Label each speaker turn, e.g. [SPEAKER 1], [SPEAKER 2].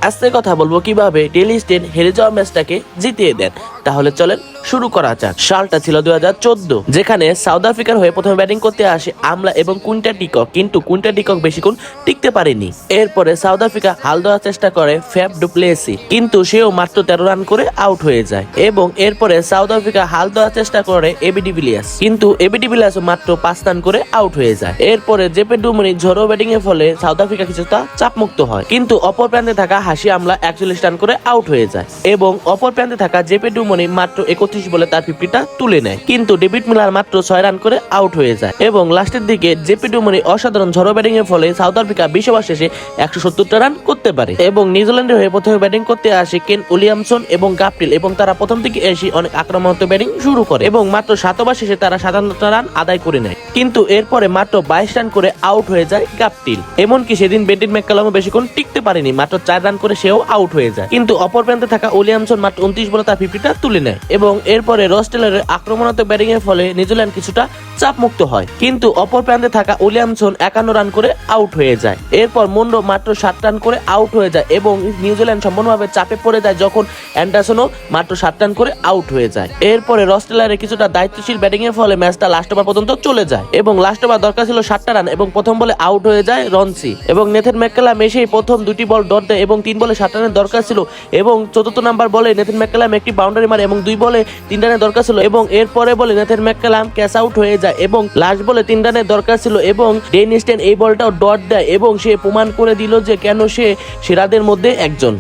[SPEAKER 1] আজকে কথা বলবো কিভাবে ডেইলি স্টেন হেরে যাওয়া ম্যাচটাকে জিতিয়ে দেন। তাহলে চলেন শুরু করা যাক। সালটা ছিল 2014, যেখানে সাউথ আফ্রিকার হয়ে প্রথমে ব্যাটিং করতে আসে আমলা এবং কুইন্টন ডিকক, কিন্তু কুইন্টন ডিকক বেশিক্ষণ টিকতে পারেনি। এরপরে সাউথ আফ্রিকা হাল দেওয়ার চেষ্টা করে ফ্যাফ ডু প্লেসি, কিন্তু সেও মাত্র 13 রান করে আউট হয়ে যায়। এবং এরপরে সাউথ আফ্রিকা হাল দেওয়ার চেষ্টা করে এবি ডিভিলিয়ার্স, কিন্তু এবি ডিভিলিয়ার্স মাত্র 5 রান করে আউট হয়ে যায়। এরপরে জেপে ডুমিনি ঝড়ো ব্যাটিং এর ফলে সাউথ আফ্রিকা কিছুটা চাপমুক্ত হয়, কিন্তু অপর প্রান্তে থাকা হাসি আমলা 41 রান করে আউট হয়ে যায়। এবং অপর প্রান্তে থাকা জেপে ডুমিনি মাত্র 31 বলে তার 50টা তুলে নেয়, কিন্তু ডেভিড মিলার মাত্র 6 রান করে আউট হয়ে যায়। এবং লাস্টের দিকে জেপি ডুমিনি অসাধারণ ঝড়ো ব্যাটিং এর ফলে সাউথ আফ্রিকা 20 ওভার শেষে 170টা রান করতে পারে। এবং নিউজিল্যান্ডের হয়ে প্রথমে ব্যাটিং করতে আসে কেন উইলিয়ামসন এবং গাপটিল, এবং তারা প্রথম দিকে এসে অনেক আক্রমণাত্মক ব্যাটিং শুরু করে এবং মাত্র 7 ওভার শেষে তারা 57টা রান আদায় করে নেয়। কিন্তু এরপরে মাত্র 22 রান করে আউট হয়ে যায় গাপটিল। এমনকি সেদিন বেন্টিন ম্যাককালামও বেশিক্ষণ টিকতে পারেনি, মাত্র 4 রান করে সেও আউট হয়ে যায়। কিন্তু অপর প্রান্তে থাকা উইলিয়ামসন মাত্র 29 বলে তার 50টা তুলে নেয়। এবং এরপরে রস টেলরের আক্রমণাত্মক ব্যাটিং এর ফলে নিউজিল্যান্ড কিছুটা চাপমুক্ত হয়, কিন্তু অপর প্রান্তে থাকা উইলিয়ামসন 51 রান করে আউট হয়ে যায়। এরপর মুন্ডো মাত্র 7 রান করে আউট হয়ে যায় এবং নিউজিল্যান্ড সম্পূর্ণভাবে চাপে পড়ে যায়, যখন অ্যান্ডারসনও মাত্র 7 রান করে আউট হয়ে যায়। এরপরে রস টেলরের কিছুটা দায়িত্বশীল ব্যাটিং এর ফলে ম্যাচটা লাস্ট ওভার পর্যন্ত চলে যায় এবং লাস্ট ওভার দরকার ছিল 7টা রান এবং প্রথম বলে আউট হয়ে যায় রনসি। এবং নেথন ম্যাককালাম এসেই প্রথম 2টি বল ডট দেয় এবং 3 বলে 7 রানের দরকার ছিল। এবং চতুর্থ নাম্বার বলে নেথন ম্যাককালাম একটি বাউন্ডারি মারে এবং 2 বলে 3 রানের দরকার ছিল। এবং এরপরে বলে নেথন ম্যাককালাম ক্যাচ আউট হয়ে যায় এবং লাস্ট বলে 3 রানের দরকার ছিল এবং ডেন স্টেন এই বলটাও ডট দেয় এবং সে প্রমাণ করে দিল যে কেন সে সেরাদের মধ্যে একজন।